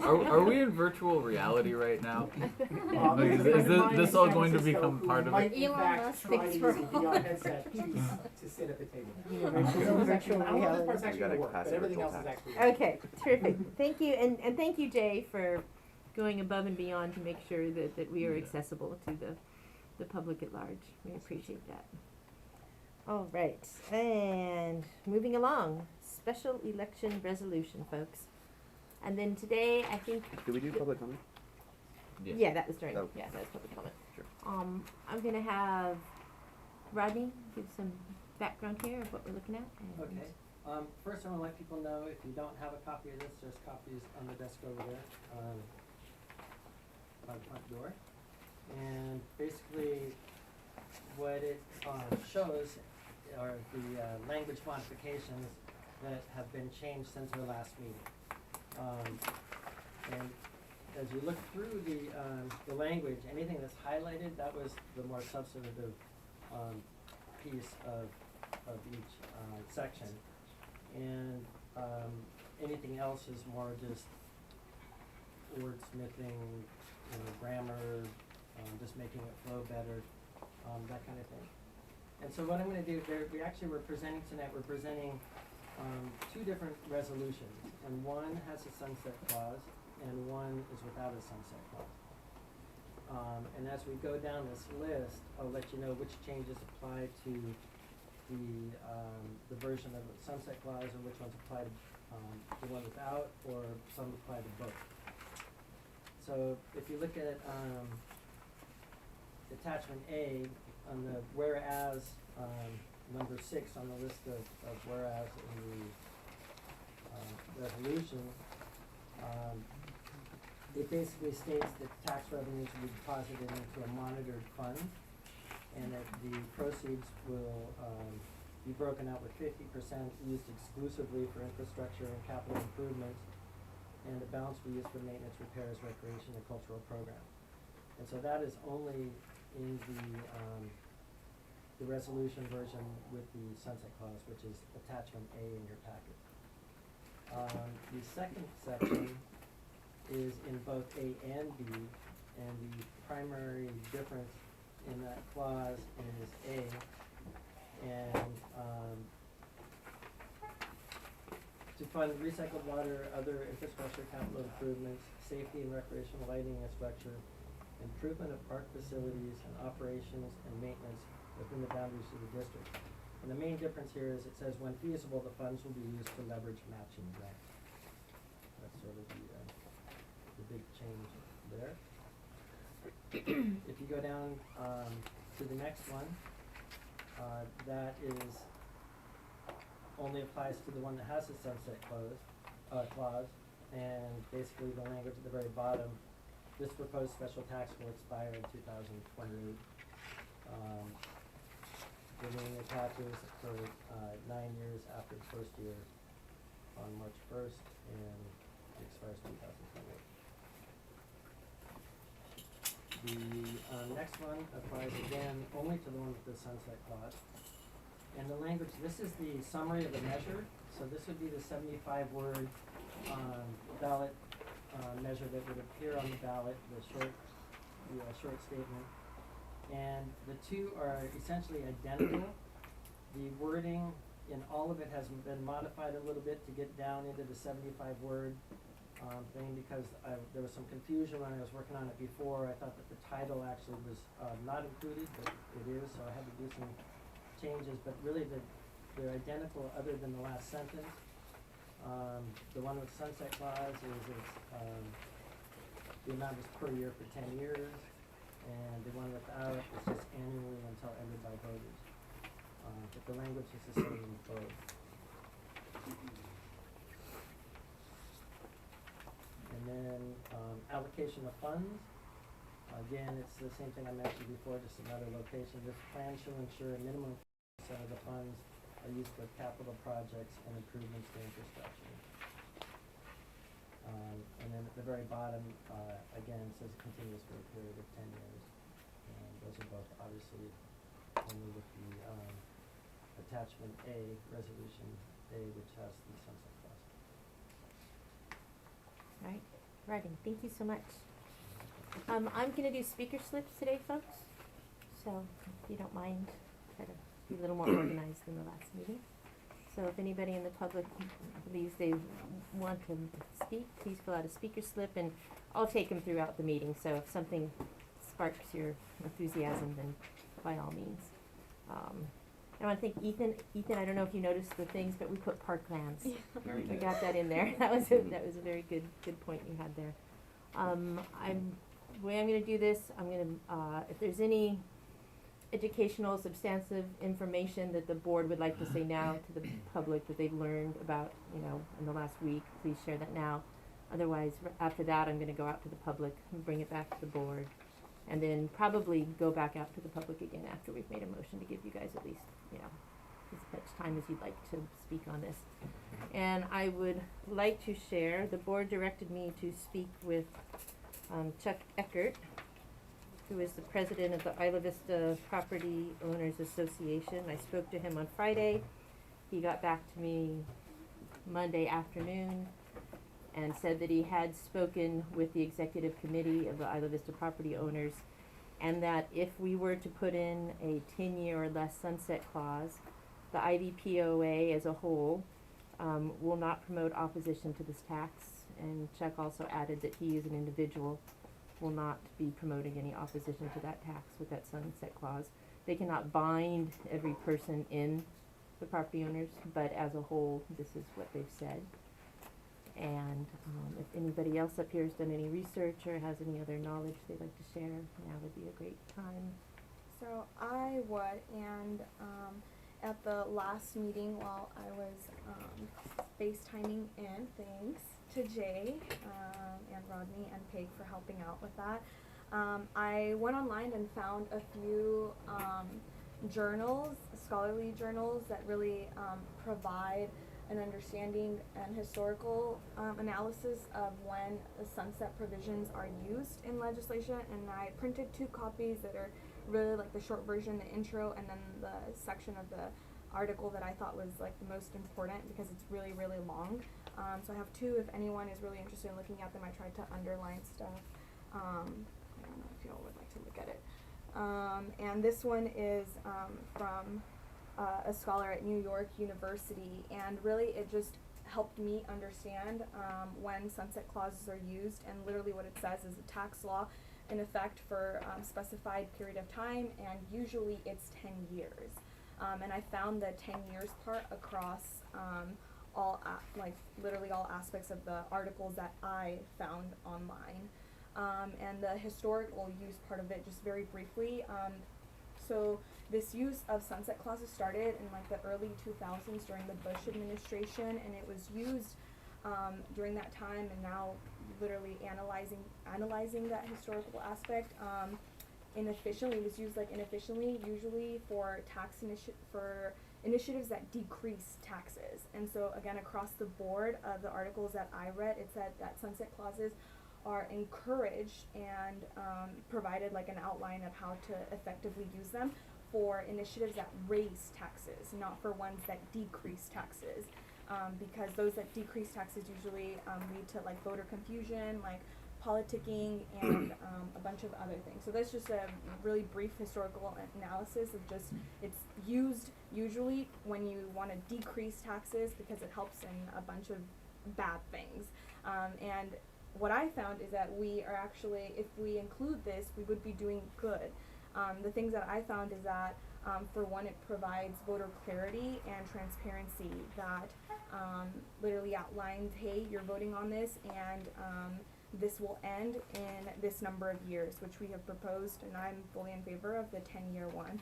Are we in virtual reality right now? Is this all going to become part of it? Elon Musk thinks we're all. Headset to sit at the table. Virtual I don't know if reality. this part's actually gonna work, but everything else is actually. Okay, terrific. Thank you, and thank you, Jay, for going above and beyond to make sure that we are accessible to the public at large. We appreciate that. All right, and moving along, special election resolution, folks. And then today, I think. Did we do public comment? Yeah, that was during. Oh. Yeah, that was public comment. Sure. I'm gonna have Rodney give some background here of what we're looking at. and- Okay. First, I want to let people know if you don't have a copy of this, there's copies on the desk over there by the front door. And basically, what it shows are the language modifications that have been changed since our last meeting. And as you look through the language, anything that's highlighted, that was the more substantive piece of each section. And anything else is more just wordsmithing, grammar, just making it flow better, that kind of thing. And so what I'm going to do, we're presenting tonight, we're presenting two different resolutions. And one has a sunset clause, and one is without a sunset clause. And as we go down this list, I'll let you know which changes apply to the version of the sunset clause, or which ones apply to the one without, or some apply to both. So if you look at attachment A on the whereas, number 6 on the list of whereas in the resolution, it basically states that tax revenues will be deposited into a monitored fund, and that the proceeds will be broken out with 50% used exclusively for infrastructure and capital improvements, and the balance will be used for maintenance, repairs, recreation, and cultural programs. And so that is only in the resolution version with the sunset clause, which is attachment A in your packet. The second section is in both A and B, and the primary difference in that clause is A, and to fund recycled water, other infrastructure capital improvements, safety and recreational lighting and structure, improvement of park facilities and operations and maintenance within the boundaries of the district. And the main difference here is it says when feasible, the funds will be used to leverage matching grants. That's sort of the big change there. If you go down to the next one, that is only applies to the one that has the sunset clause, and basically the language at the very bottom. This proposed special tax will expire in 2028. The remaining attaches for 9 years after the first year on March 1st, and it expires 2028. The next one applies again only to the one with the sunset clause. And the language, this is the summary of the measure. So this would be the 75-word ballot measure that would appear on the ballot, the short statement. And the two are essentially identical. The wording in all of it has been modified a little bit to get down into the 75-word thing, because there was some confusion when I was working on it before. I thought that the title actually was not included, but it is, so I had to do some changes. But really they're identical other than the last sentence. The one with sunset clause is the amount is per year for 10 years, and the one without is just annually until ended by voters. But the language is the same in both. And then allocation of funds. Again, it's the same thing I mentioned before, just another location. This plan shall ensure a minimum % of the funds are used for capital projects and improvements to infrastructure. And then at the very bottom, again, it says continuous for a period of 10 years. And those are both obviously only with the attachment A, resolution A, which has the sunset clause. Right. Alrighty, thank you so much. I'm gonna do speaker slips today, folks. So if you don't mind, try to be a little more organized than the last meeting. So if anybody in the public believes they want to speak, please fill out a speaker slip, and I'll take them throughout the meeting. So if something sparks your enthusiasm, then by all means. I want to thank Ethan. Ethan, I don't know if you noticed the things, but we put parklands. Very We good. got that in there. That was a very good point you had there. The way I'm going to do this, I'm going to if there's any educational, substantive information that the board would like to say now to the public that they've learned about, in the last week, please share that now. Otherwise, after that, I'm going to go out to the public and bring it back to the board, and then probably go back out to the public again after we've made a motion to give you guys at least, as much time as you'd like to speak on this. And I would like to share, the board directed me to speak with Chuck Eckert, who is the president of the Isla Vista Property Owners Association. I spoke to him on Friday. He got back to me Monday afternoon and said that he had spoken with the executive committee of the Isla Vista Property Owners, and that if we were to put in a 10-year or less sunset clause, the IVPOA as a whole will not promote opposition to this tax. And Chuck also added that he as an individual will not be promoting any opposition to that tax with that sunset clause. They cannot bind every person in the property owners, but as a whole, this is what they've said. And if anybody else up here has done any research or has any other knowledge they'd like to share, now would be a great time. So I would, and at the last meeting while I was FaceTiming in, thanks to Jay and Rodney and Peg for helping out with that, I went online and found a few journals, scholarly journals that really provide an understanding and historical analysis of when the sunset provisions are used in legislation, and I printed 2 copies that are really like the short version, the intro, and then the section of the article that I thought was like the most important because it's really, really long. So I have 2 if anyone is really interested in looking at them. I tried to underline stuff. I don't know if y'all would like to look at it. And this one is from a scholar at New York University, and really it just helped me understand when sunset clauses are used, and literally what it says is a tax law in effect for specified period of time, and usually it's 10 years. And I found the 10 years part across literally all aspects of the articles that I found online. And the historical use part of it, just very briefly, so this use of sunset clauses started in like the early 2000s during the Bush administration, and it was used during that time, and now literally analyzing that historical aspect inefficiently. It was used like inefficiently, usually for initiatives that decrease taxes. And so again, across the board of the articles that I read, it said that sunset clauses are encouraged and provided like an outline of how to effectively use them for initiatives that raise taxes, not for ones that decrease taxes, because those that decrease taxes usually lead to like voter confusion, like politicking, and a bunch of other things. So that's just a really brief historical analysis of just, it's used usually when you want to decrease taxes because it helps in a bunch of bad things. And what I found is that we are actually, if we include this, we would be doing good. The things that I found is that, for one, it provides voter clarity and transparency that literally outlines, hey, you're voting on this, and this will end in this number of years, which we have proposed, and I'm fully in favor of the 10-year one.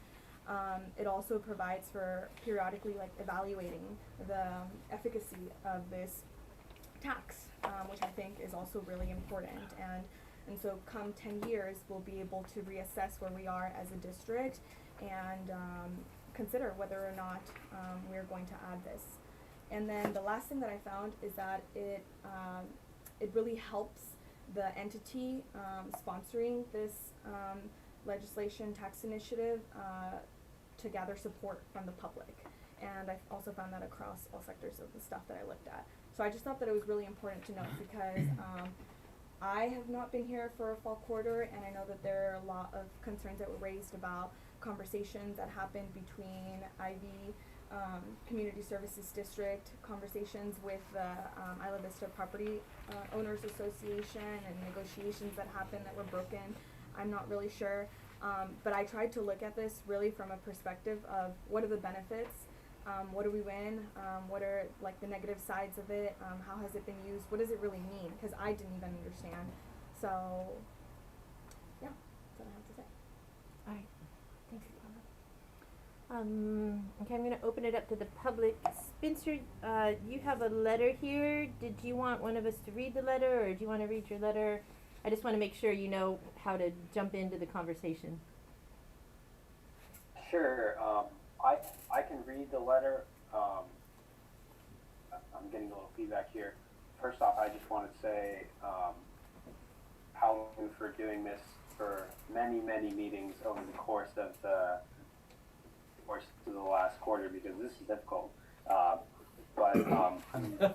It also provides for periodically like evaluating the efficacy of this tax, which I think is also really important. And so come 10 years, we'll be able to reassess where we are as a district and consider whether or not we're going to add this. And then the last thing that I found is that it really helps the entity sponsoring this legislation tax initiative to gather support from the public. And I also found that across all sectors of the stuff that I looked at. So I just thought that it was really important to note because I have not been here for a fall quarter, and I know that there are a lot of concerns that were raised about conversations that happened between Ivy Community Services District, conversations with the Isla Vista Property Owners Association, and negotiations that happened that were broken. I'm not really sure, but I tried to look at this really from a perspective of what are the benefits, what do we win, what are like the negative sides of it, how has it been used, what does it really mean, because I didn't even understand. So yeah, that's what I have to say. All right, thanks, Paula. Okay, I'm going to open it up to the public. Spencer, you have a letter here. Did you want one of us to read the letter, or do you want to read your letter? I just want to make sure you know how to jump into the conversation. Sure. I can read the letter. I'm getting a little feedback here. First off, I just want to say how for doing this for many meetings over the course of the last quarter, because this is difficult. But I'm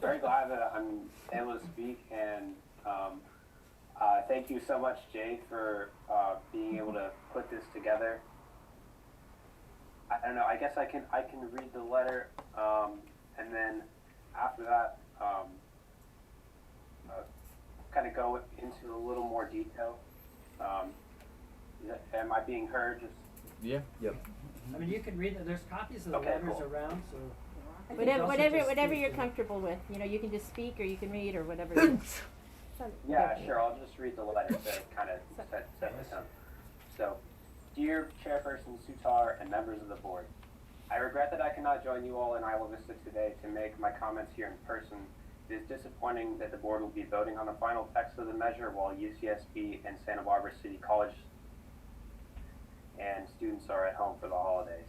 very glad that I'm able to speak, and thank you so much, Jay, for being able to put this together. I don't know, I guess I can read the letter, and then after that, kind of go into a little more detail. Am I being heard? Just Yeah. Yep. I mean, you can read it. There's copies of the Okay, letters cool. around, so. Whatever you're comfortable with. You know, you can just speak, or you can read, or whatever. Yeah, sure. I'll just read the letter to kind of set the tone. So, dear Chairperson Sutar and members of the board, I regret that I cannot join you all in Isla Vista today to make my comments here in person. It is disappointing that the board will be voting on the final text of the measure while UCSB and Santa Barbara City College and students are at home for the holidays.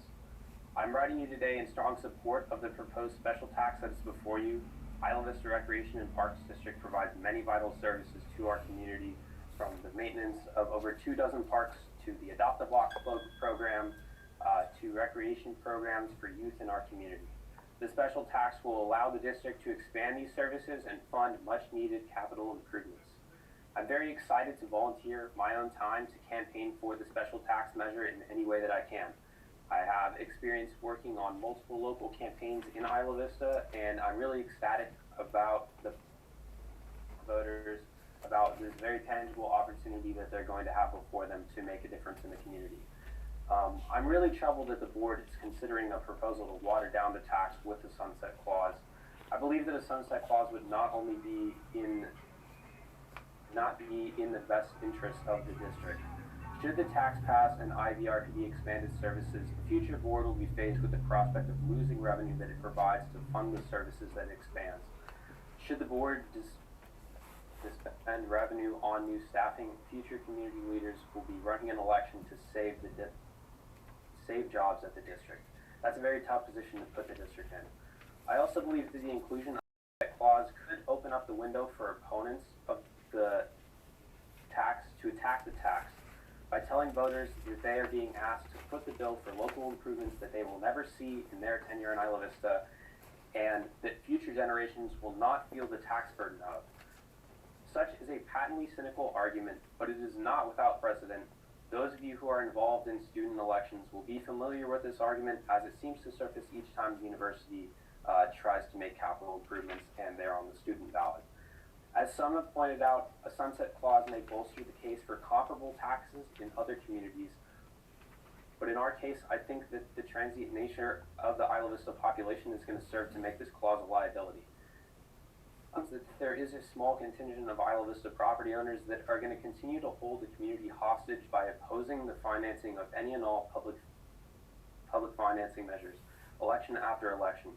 I'm writing you today in strong support of the proposed special tax that is before you. Isla Vista Recreation and Parks District provides many vital services to our community, from the maintenance of over 24 parks to the Adopt a Block program to recreation programs for youth in our community. The special tax will allow the district to expand these services and fund much needed capital improvements. I'm very excited to volunteer my own time to campaign for the special tax measure in any way that I can. I have experience working on multiple local campaigns in Isla Vista, and I'm really ecstatic about the voters, about this very tangible opportunity that they're going to have before them to make a difference in the community. I'm really troubled that the board is considering a proposal to water down the tax with a sunset clause. I believe that a sunset clause would not only be in the best interest of the district. Should the tax pass and IVRPD expanded services, the future board will be faced with the prospect of losing revenue that it provides to fund the services that it expands. Should the board spend revenue on new staffing, future community leaders will be running an election to save jobs at the district. That's a very tough position to put the district in. I also believe that the inclusion of that clause could open up the window for opponents of the tax to attack the tax by telling voters that they are being asked to foot the bill for local improvements that they will never see in their tenure in Isla Vista, and that future generations will not feel the tax burden of. Such is a patently cynical argument, but it is not without precedent. Those of you who are involved in student elections will be familiar with this argument, as it seems to surface each time the university tries to make capital improvements and they're on the student ballot. As some have pointed out, a sunset clause may bolster the case for comparable taxes in other communities, but in our case, I think that the transient nature of the Isla Vista population is going to serve to make this clause a liability. That there is a small contingent of Isla Vista property owners that are going to continue to hold the community hostage by opposing the financing of any and all public financing measures, election after election.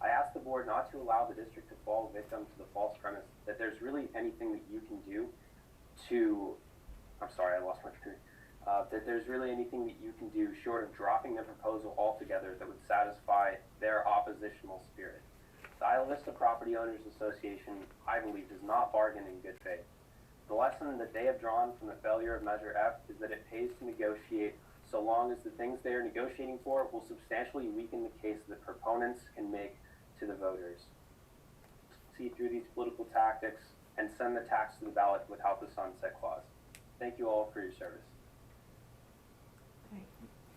I ask the board not to allow the district to fall victim to the false premise that there's really anything that you can do to, I'm sorry, I lost my train. That there's really anything that you can do short of dropping the proposal altogether that would satisfy their oppositional spirit. The Isla Vista Property Owners Association, I believe, does not bargain in good faith. The lesson that they have drawn from the failure of Measure F is that it pays to negotiate so long as the things they are negotiating for will substantially weaken the case that proponents can make to the voters. See through these political tactics, and send the tax to the ballot without the sunset clause. Thank you all for your service.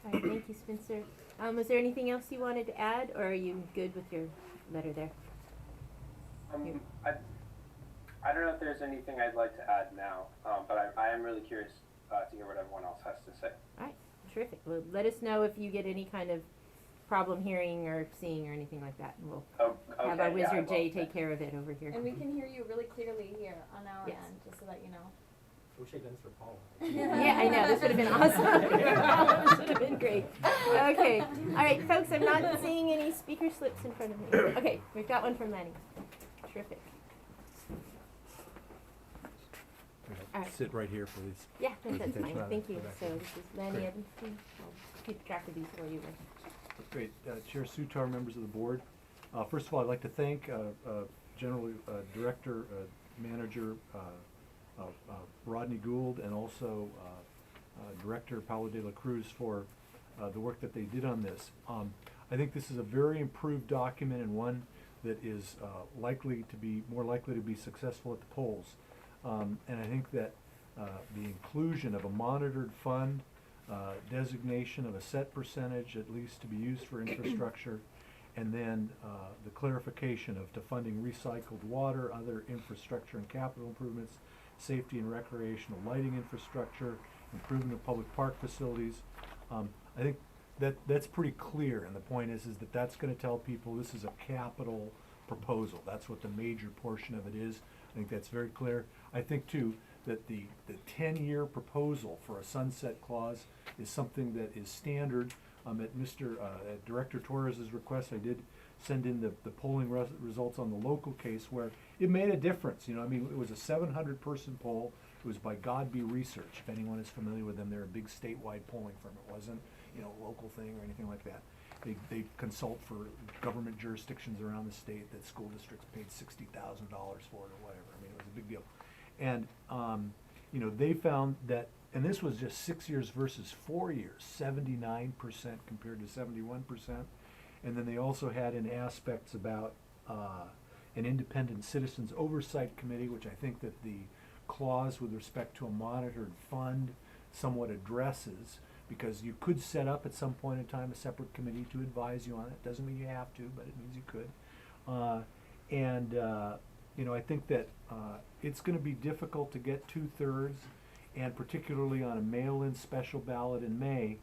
All right, thank you, Spencer. Was there anything else you wanted to add, or are you good with your letter there? I don't know if there's anything I'd like to add now, but I am really curious to hear what everyone else has to say. All right, terrific. Well, let us know if you get any kind of problem hearing or seeing or anything like that, and we'll have our wizard Jay take care of it over here. And we can hear you really clearly here on our Yes. end, just so that you know. Wish I'd done this for Paula. Yeah, I know, this would have been awesome. This would have been great. Okay, all right, folks, I'm not seeing any speaker slips in front of me. Okay, we've got one from Lanny. Terrific. All right. Sit right here, please. Yeah, no, that's Presentation fine, on thank you. the back. So this is Lanny Great. Evanston. I'll keep track of these for you. Great. Chair Sutar, members of the board. First of all, I'd like to thank General Director, Manager Rodney Gould, and also Director Paulo de la Cruz for the work that they did on this. I think this is a very improved document and one that is more likely to be successful at the polls. And I think that the inclusion of a monitored fund, designation of a set percentage at least to be used for infrastructure, and then the clarification of to funding recycled water, other infrastructure and capital improvements, safety and recreational lighting infrastructure, improvement of public park facilities. I think that's pretty clear, and the point is that that's going to tell people this is a capital proposal. That's what the major portion of it is. I think that's very clear. I think too that the 10-year proposal for a sunset clause is something that is standard. At Director Torres's request, I did send in the polling results on the local case where it made a difference. You know, I mean, it was a 700-person poll. It was by Godby Research. If anyone is familiar with them, they're a big statewide polling firm. It wasn't, you know, a local thing or anything like that. They consult for government jurisdictions around the state that school districts paid $60,000 for it or whatever. I mean, it was a big deal. And, you know, they found that, and this was just 6 years versus 4 years, 79% compared to 71%. And then they also had in aspects about an independent citizens oversight committee, which I think that the clause with respect to a monitored fund somewhat addresses, because you could set up at some point in time a separate committee to advise you on it. Doesn't mean you have to, but it means you could. You know, I think that it's going to be difficult to get 2/3, and particularly on a mail-in special ballot in May.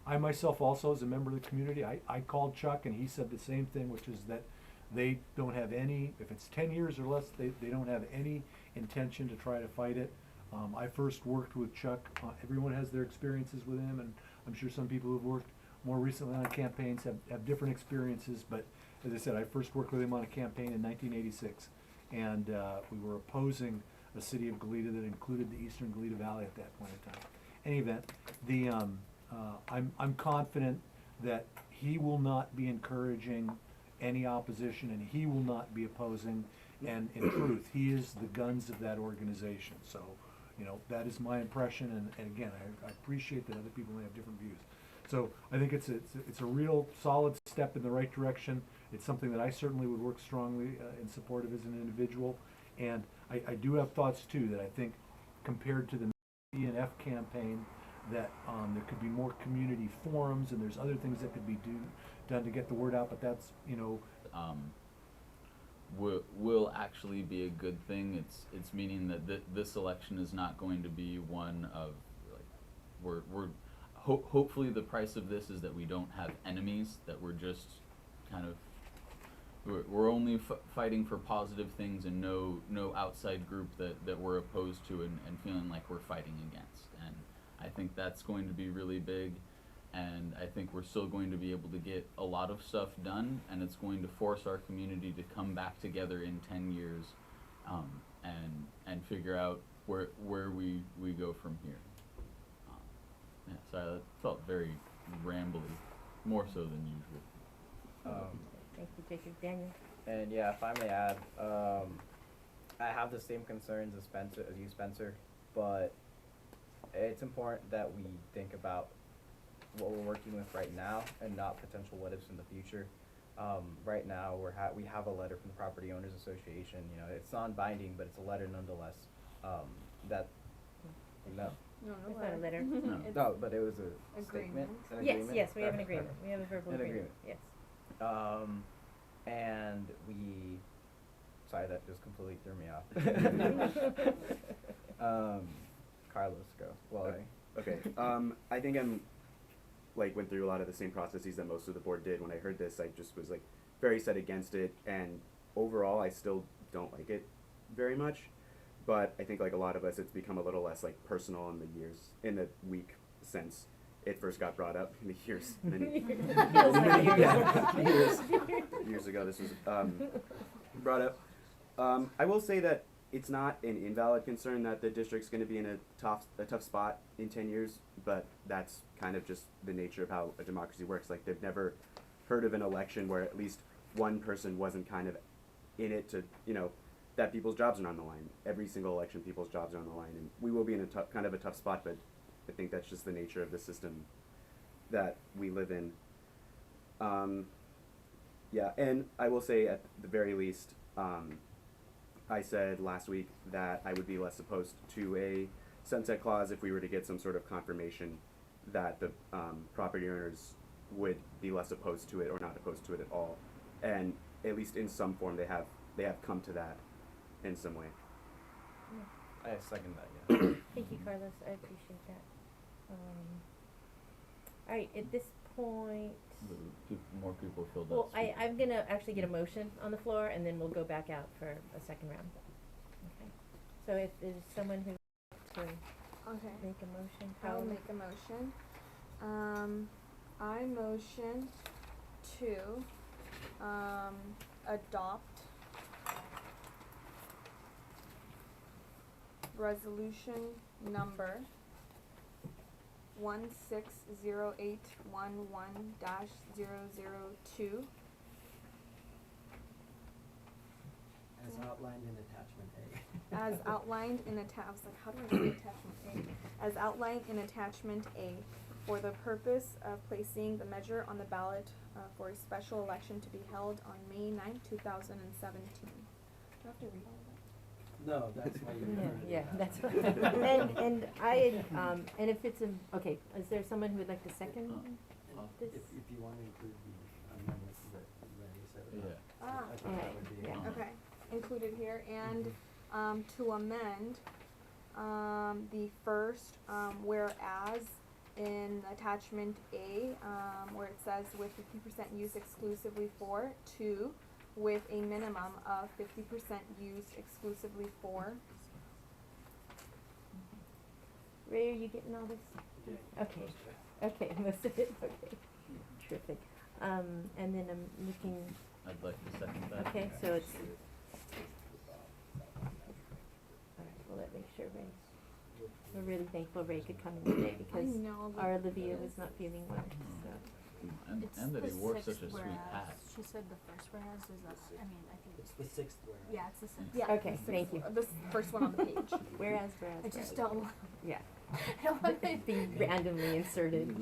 I myself also, as a member of the community, I called Chuck and he said the same thing, which is that they don't have any, if it's 10 years or less, they don't have any intention to try to fight it. I first worked with Chuck. Everyone has their experiences with him, and I'm sure some people who've worked more recently on campaigns have different experiences, but as I said, I first worked with him on a campaign in 1986, and we were opposing a city of Goleta that included the eastern Goleta Valley at that point in time. In any event, I'm confident that he will not be encouraging any opposition, and he will not be opposing, and in truth, he is the guns of that organization. So, you know, that is my impression, and again, I appreciate that other people may have different views. So I think it's a real solid step in the right direction. It's something that I certainly would work strongly in support of as an individual, and I do have thoughts too that I think compared to the ENF campaign, that there could be more community forums, and there's other things that could be done to get the word out, but that's, you know, will actually be a good thing. It's meaning that this election is not going to be one of, like, hopefully the price of this is that we don't have enemies, that we're just kind of, we're only fighting for positive things, and no outside group that we're opposed to and feeling like we're fighting against. And I think that's going to be really big, and I think we're still going to be able to get a lot of stuff done, and it's going to force our community to come back together in 10 years and figure out where we go from here. Yeah, sorry, that felt very rambly, more so than usual. Thank you, Jacob. Daniel? And yeah, if I may add, I have the same concerns as you, Spencer, but it's important that we think about what we're working with right now and not potential what ifs in the future. Right now, we have a letter from the Property Owners Association, you know, it's non-binding, but it's a letter nonetheless, that, no, No, It's not a letter. It's no, but it was a statement, agreement. an Yes, agreement? yes, we have an Perfect, agreement, perfect. we have a verbal An agreement, agreement. yes. And we, sorry, that just completely threw me off. Carlos, go. Well, Okay, I think I'm, like, went through a lot of the same processes that most of the board did. When I heard this, I just was, like, very set against it, and overall, I still don't like it very much. But I think, like a lot of us, it's become a little less, like, personal in the week since it first got brought up, in the years, years ago this was, brought up. I will say that it's not an invalid concern that the district's gonna be in a tough spot in 10 years, but that's kind of just the nature of how a democracy works. Like, they've never heard of an election where at least one person wasn't kind of in it to, you know, that people's jobs are on the line. Every single election, people's jobs are on the line, and we will be in a kind of a tough spot, but I think that's just the nature of the system that we live in. Yeah, and I will say at the very least, I said last week that I would be less opposed to a sunset clause if we were to get some sort of confirmation that the property owners would be less opposed to it or not opposed to it at all. And at least in some form they have come to that in some way. I second that, yeah. Thank you, Carlos, I appreciate that. Alright, at this point, More people filled out. well, I'm gonna actually get a motion on the floor, and then we'll go back out for a second round. Okay, so if there's someone who wants to Okay. make a motion, I'll Paola? make a motion. I motion to, adopt resolution number 160811-002. As outlined in attachment A. As outlined in I was like, how do I say attachment A? As outlined in attachment A, for the purpose of placing the measure on the ballot for a special election to be held on May 9th, 2017. Do I have to read all of that? No, that's why you. Yeah, that's what, and if it's okay, is there someone who would like to second this? If you want to include the amendments that Randy said. Yeah. I Ah. think that would be. Yeah. Okay, included here, and to amend the first whereas in attachment A, where it says with 50% use exclusively for, to with a minimum of 50% use exclusively for. Ray, are you getting all this? Okay, okay, most of it, okay, terrific. And then I'm looking, I'd like to second that. okay, so it's, alright, well, let me make sure Ray, we're really thankful Ray could come in today because I know, our look at Olivia was this. not feeling well, so. And that he wore such a sweet hat. She said the first whereas is that, I mean, I think, It's the sixth whereas. yeah, it's the sixth. Yeah. Okay, the thank sixth you. This first one on the page. Whereas, I just don't want, yeah, I don't want be randomly inserted.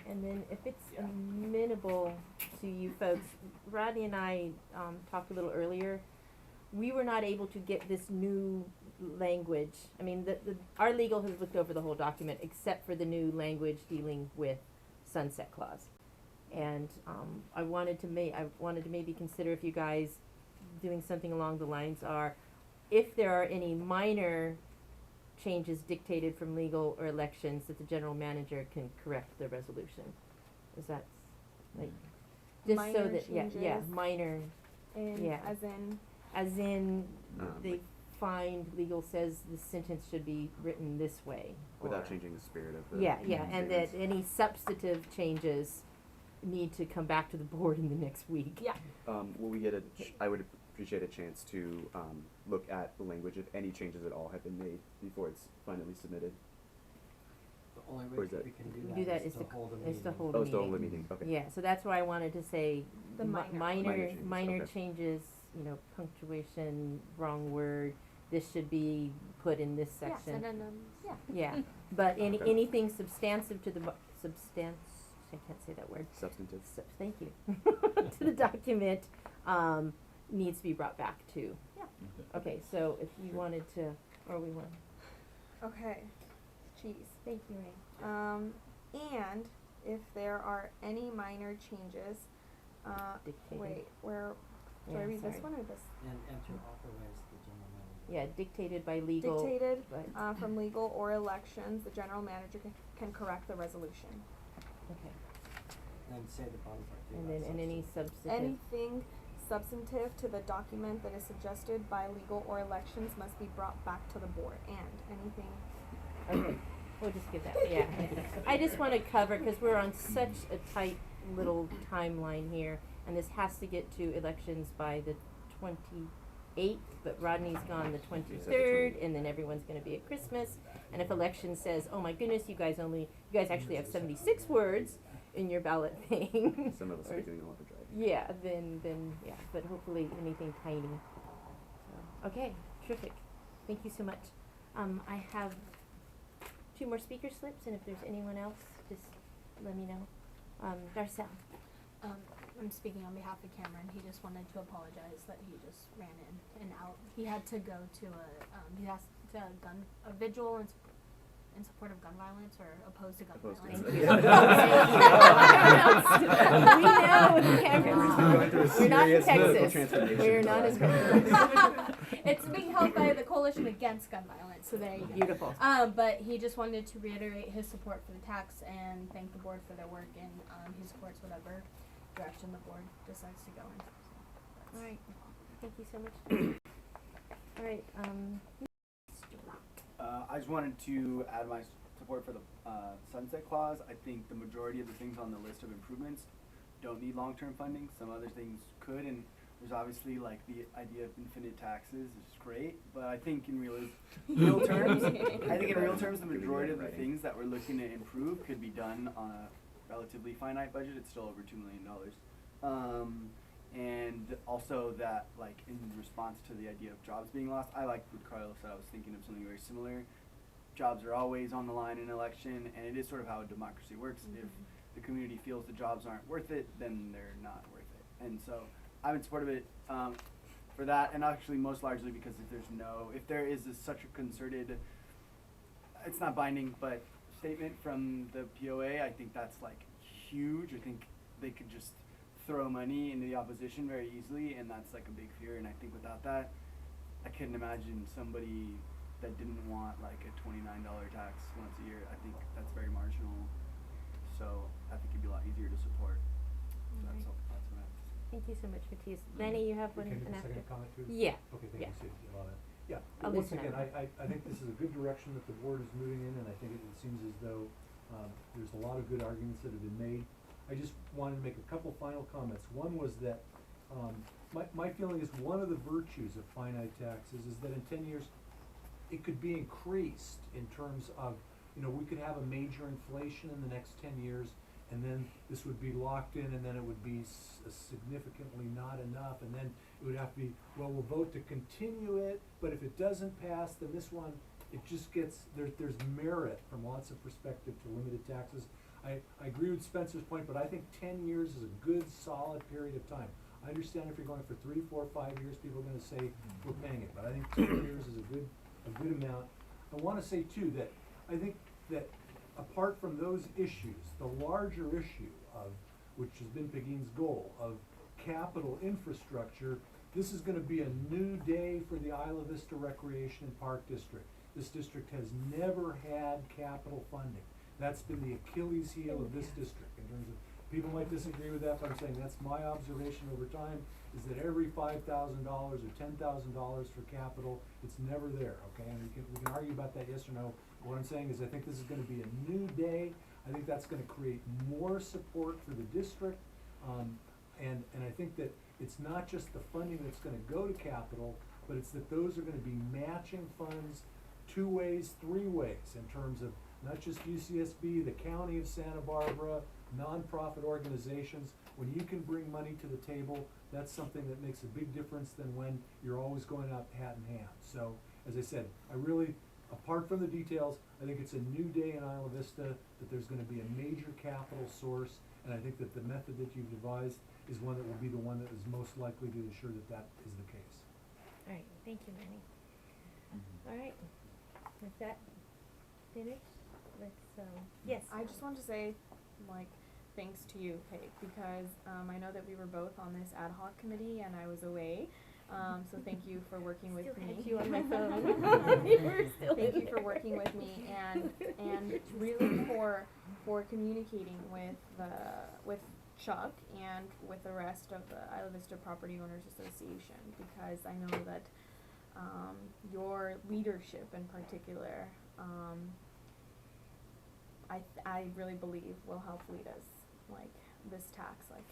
And then if it's amenable to you folks, Rodney and I talked a little earlier. We were not able to get this new language. I mean, our legal has looked over the whole document except for the new language dealing with sunset clause. And I wanted to maybe consider if you guys doing something along the lines are, if there are any minor changes dictated from legal or elections, that the general manager can correct the resolution. Is that, like, just so Minor that, yeah, changes. minor, In, Yeah. as in, Like, find legal says the sentence should be written this way. without or- changing the spirit of the. Yeah, and that statements. any substantive changes need to come back to the board in the next week. yeah. Will we get I would appreciate a chance to look at the language if any changes at all have been made before it's finally submitted. The only Or way is that- we can We do do that that is to hold a meeting. is to hold a Oh, meeting. still a meeting, okay. Yeah, so that's why I wanted to say The minor. Minor minor changes, okay. changes, you know, punctuation, wrong word, this should be put in this yeah, section. synonyms. Yeah. Yeah, But Okay. anything substantive to the, I can't say that word. Substantive. Thank you. To the document, needs to be brought back to. Yeah. Okay, so if you wanted to, or we want, Okay, geez. thank you, Ray. And if there are any minor changes, Dictated. wait, where, do I Yeah, read this sorry. one or this? And to authorize the general manager. Yeah, dictated by legal. Dictated, but- from legal or elections, the general manager can correct the resolution. Okay, And say the bottom part too. and about then, and any substance. substantive. Anything substantive to the document that is suggested by legal or elections must be brought back to the board, and anything. Okay, we'll just give that, yeah. I just wanna cover, cause we're on such a tight little timeline here, and this has to get to elections by the 28th, but Rodney's gone the 23rd, and then everyone's gonna be at Christmas, and if election says, oh my goodness, you guys actually have 76 words in your ballot thing. Some of us or- are doing overdrive. Yeah, then, yeah, but hopefully anything tiny. So, okay, terrific. Thank you so much. I have 2 more speaker slips, and if there's anyone else, just let me know. Darcel. I'm speaking on behalf of Cameron. He just wanted to apologize that he just ran in and out. He had to go to a vigil in support of gun violence or opposed to gun Opposed to violence. gun Thank violence. you. We know, Cameron's been going through a We're not in serious political Texas. transformation We're for the not last in couple of Texas. It's being held by the Coalition Against Gun Violence, so there you go. Beautiful. But he just wanted to reiterate his support for the tax and thank the board for their work, and he supports whatever direction the board decides to go in. So that's All right. Thank you so much. All right. I just wanted to add my support for the sunset clause. I think the majority of the things on the list of improvements don't need long-term funding. Some other things could, and there's obviously like the idea of infinite taxes is great, but I think in real terms, the majority of the things that we're looking to improve could be done on a relatively finite budget. It's still over $2 million. And also that, like, in response to the idea of jobs being lost, I like what Carlos said. I was thinking of something very similar. Jobs are always on the line in an election, and it is sort of how a democracy works. If the community feels the jobs aren't worth it, then they're not worth it. And so I'm in support of it for that, and actually most largely because if there is such a concerted, it's not binding, but statement from the POA, I think that's like huge. I think they could just throw money into the opposition very easily, and that's like a big fear. And I think without that, I couldn't imagine somebody that didn't want like a $29 tax once a year. I think that's very marginal. So I think it'd be a lot easier to support. So that's what I have to say. Thank you so much, Matthias. Lanny, you have one Can I an make a after? second comment too? Yeah. Okay, thank Yeah. you, Sid, a lot of, yeah. I'll Once listen again, out. I think this is a good direction that the board is moving in, and I think it seems as though, there's a lot of good arguments that have been made. I just wanted to make a couple final comments. One was that, my feeling is one of the virtues of finite taxes is that in 10 years, it could be increased in terms of, we could have a major inflation in the next 10 years, and then this would be locked in, and then it would be significantly not enough, and then it would have to be, well, we'll vote to continue it, but if it doesn't pass, then this one, it just gets, there's merit from lots of perspective to limited taxes. I agree with Spencer's point, but I think 10 years is a good, solid period of time. I understand if you're going for 3, 4, 5 years, people are gonna say, we're paying it, but I think 10 years is a good amount. I wanna say too, that I think that apart from those issues, the larger issue of, which has been Pegin's goal, of capital infrastructure, this is gonna be a new day for the Isla Vista Recreation and Park District. This district has never had capital funding. That's been the Achilles heel of this district in terms of, people might disagree with that, but I'm saying that's my observation over time, is that every $5,000 or $10,000 for capital, it's never there, okay? And we can argue about that yes or no, but what I'm saying is I think this is gonna be a new day. I think that's gonna create more support for the district, and I think that it's not just the funding that's gonna go to capital, but it's that those are gonna be matching funds 2 ways, 3 ways, in terms of not just UCSB, the county of Santa Barbara, nonprofit organizations. When you can bring money to the table, that's something that makes a big difference than when you're always going out hat in hand. So, as I said, I really apart from the details, I think it's a new day in Isla Vista, that there's gonna be a major capital source, and I think that the method that you've devised is one that will be the one that is most likely to ensure that that is the case. All right, thank you, Manny. Mhm. All right, with that finished, let's, yes. I just want to say, like, thanks to you, Kate, because I know that we were both on this ad hoc committee and I was away. So thank you for working with Still me. had you on my phone. You were still Thank in you for there. working with me and really for communicating with Chuck and with the rest of the Isla Vista Property Owners Association, because I know that your leadership in particular, I really believe will help lead us, like, this tax, like,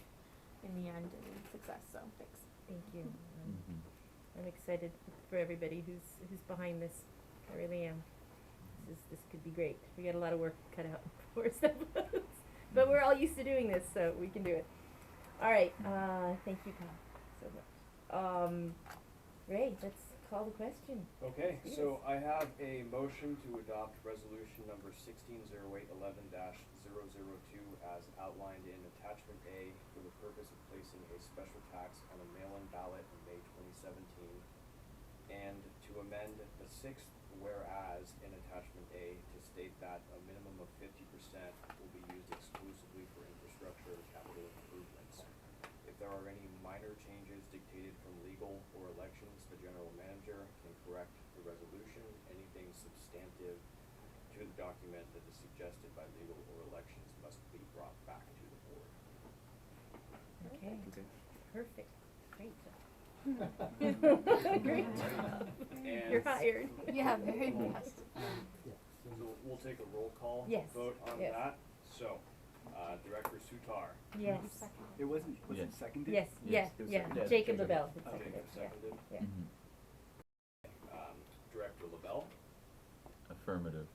in the end, in success. So thanks. Thank you. Mhm. I'm excited for everybody who's behind this. I really am. This could be great. We got a lot of work cut out for us, but we're all used to doing this, so we can do it. All right. Thank you, Kyle, so much. Ray, let's call the question. Okay, Yes. so I have a motion to adopt resolution number 160811-002 as outlined in attachment A for the purpose of placing a special tax on a mail-in ballot in May 2017, and to amend the sixth whereas in attachment A to state that a minimum of 50% will be used exclusively for infrastructure or capital improvements. If there are any minor changes dictated from legal or elections, the general manager can correct the resolution. Anything substantive to the document that is suggested by legal or elections must be brought back to the board. Okay. Okay. Perfect. Great job. Great job. And You're hired. Yeah, very fast. So we'll take a roll call Yes, vote on yes. that. So, Director Sutar, Yes. It wasn't, was it Yes. seconded? Yes. Yes, it was Yeah. seconded. Jacob Jacob. LaBelle. Jacob Seconded, yeah. seconded. Yeah. Mhm. Director LaBelle, Affirmative.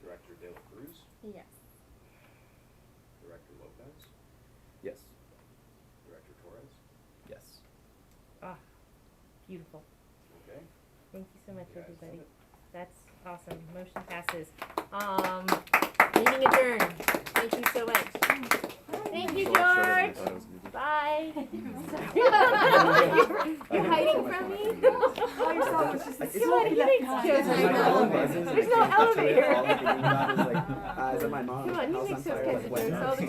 Director De La Cruz, Yes. Director Lopez, Yes. Director Torres. Yes. Ah, beautiful. Okay. Thank you so much, You guys everybody. have it. That's awesome. Motion passes. Meeting adjourned. Thank you so much. Thank you, It's a lot shorter than I George. thought it was gonna be. Bye. You're I hiding know. from me? Oh, you're so much just It's so like- left He behind. makes jokes. It's like my own buzzes, and There's I no can't picture it. elevator. All I can think about is like, is it my mom? Come on, he House makes those fire, kinds like, of when? jokes all the